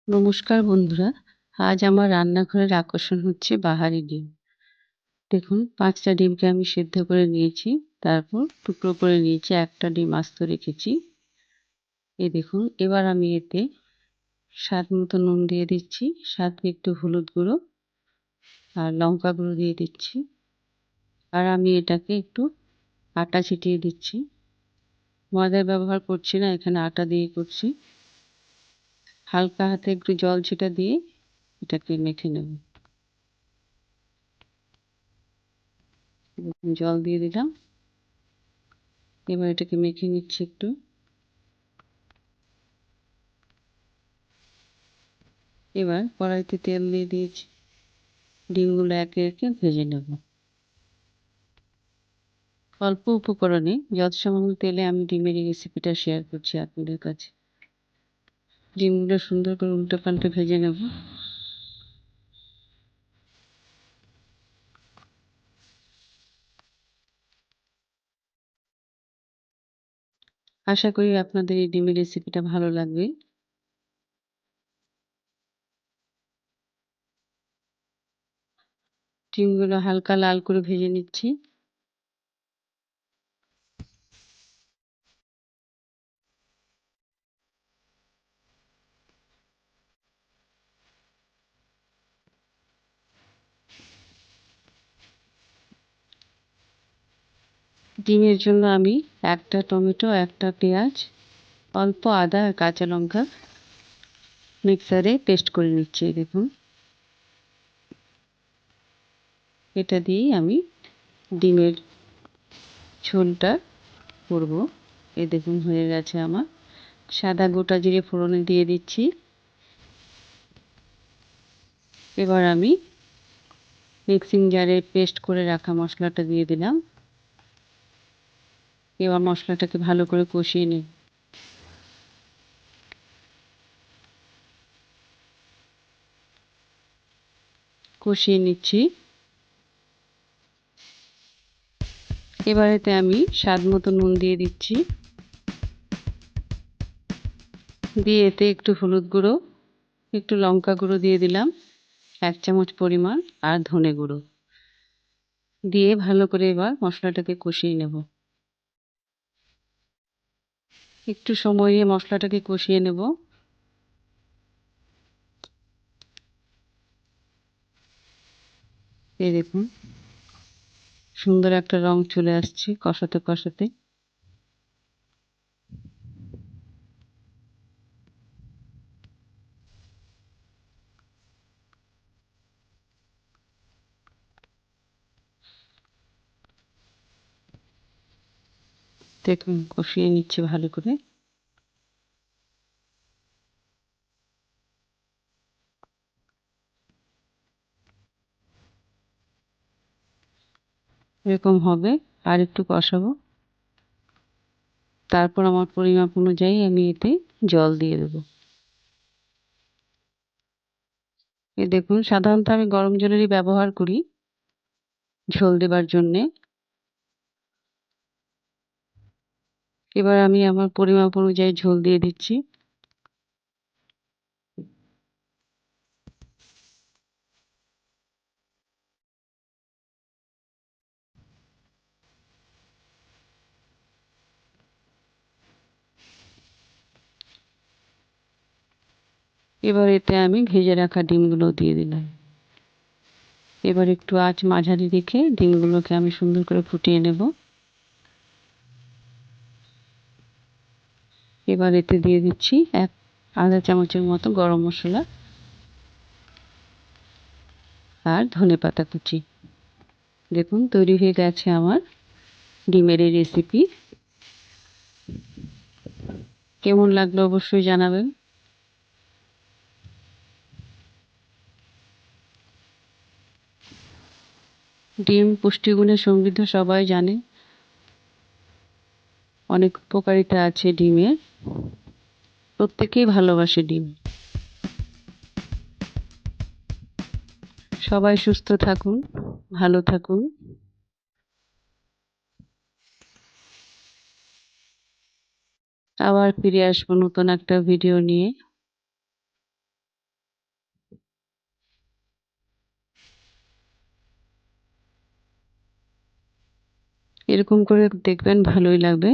নমস্কার বন্ধুরা। আজ আমার রান্নাঘরের আকর্ষণ হচ্ছে বাহারি ডিম। দেখুন ৫টা ডিমকে আমি সেদ্ধ করে নিয়েছি। তারপর টুকরো করে নিয়েছি, একটা ডিম আস্ত রেখেছি। এই দেখুন, এবার আমি এতে স্বাদ মতো নুন দিয়ে দিচ্ছি, সাথে একটু হলুদ গুঁড়ো আর লঙ্কা গুঁড়ো দিয়ে দিচ্ছি। আর আমি এটাকে একটু আটা ছিটিয়ে দিচ্ছি। ময়দার ব্যবহার করছি না, এখানে আটা দিয়ে করছি। হালকা হাতে একটু জল ছিটা দিয়ে এটাকে মেখে নেব। জল দিয়ে দিলাম। এবার এটাকে মেখে নিচ্ছি একটু। এবার কড়াইতে তেল দিয়ে দিয়েছি, ডিমগুলো একে একে ভেজে নেব। অল্প উপকরণে যৎসামান্য তেলে আমি ডিমের এই রেসিপিটা শেয়ার করছি আপনাদের কাছে। ডিমগুলো সুন্দর করে উল্টে পাল্টে ভেজে নেব। আশা করি আপনাদের এই ডিমের রেসিপিটা ভালো লাগবে। ডিমগুলো হালকা লাল করে ভেজে নিচ্ছি। ডিমের জন্য আমি একটা টমেটো, একটা পেঁয়াজ, অল্প আদা আর কাঁচা লঙ্কা মিক্সারে পেস্ট করে নিচ্ছি। দেখুন, এটা দিয়েই আমি ডিমের ঝোলটা করব। এই দেখুন, হয়ে গেছে আমার। সাদা গোটা জিরে ফোড়নে দিয়ে দিচ্ছি। এবার আমি মিক্সিং জারে পেস্ট করে রাখা মশলাটা দিয়ে দিলাম। এবার মশলাটাকে ভালো করে কষিয়ে নিই। কষিয়ে নিচ্ছি। এবার এতে আমি স্বাদ মতো নুন দিয়ে দিচ্ছি। দিয়ে এতে একটু হলুদ গুঁড়ো, একটু লঙ্কা গুঁড়ো দিয়ে দিলাম ১ চামচ পরিমাণ, আর ধনে গুঁড়ো দিয়ে ভালো করে এবার মশলাটাকে কষিয়ে নেব। একটু সময় নিয়ে মশলাটাকে কষিয়ে নেব। এই দেখুন, সুন্দর একটা রং চলে আসছে কষাতে কষাতে। দেখুন, কষিয়ে নিচ্ছে ভালো করে। এরকম হবে, আর একটু কষাবো। তারপর আমার পরিমাপ অনুযায়ী আমি এতে জল দিয়ে দেবো। এই দেখুন, সাধারণত আমি গরম জলেরই ব্যবহার করি ঝোল দেবার জন্যে। এবার আমি আমার পরিমাপ অনুযায়ী ঝোল দিয়ে দিচ্ছি। এবার এতে আমি ভেজে রাখা ডিমগুলো দিয়ে দিলাম। এবার একটু আঁচ মাঝারি রেখে ডিমগুলোকে আমি সুন্দর করে ফুটিয়ে নেব। এবার এতে দিয়ে দিচ্ছি আধা চামচের মতো গরম মশলা আর ধনেপাতা কুচি। দেখুন, তৈরি হয়ে গেছে আমার ডিমের এই রেসিপি। কেমন লাগলো অবশ্যই জানাবেন। ডিম পুষ্টিগুণে সমৃদ্ধ, সবাই জানে। অনেক উপকারিতা আছে ডিমের। প্রত্যেকেই ভালোবাসে ডিম। সবাই সুস্থ থাকুন, ভালো থাকুন। আবার ফিরে আসবো নতুন একটা ভিডিও নিয়ে। এরকম করে দেখবেন ভালোই লাগবে।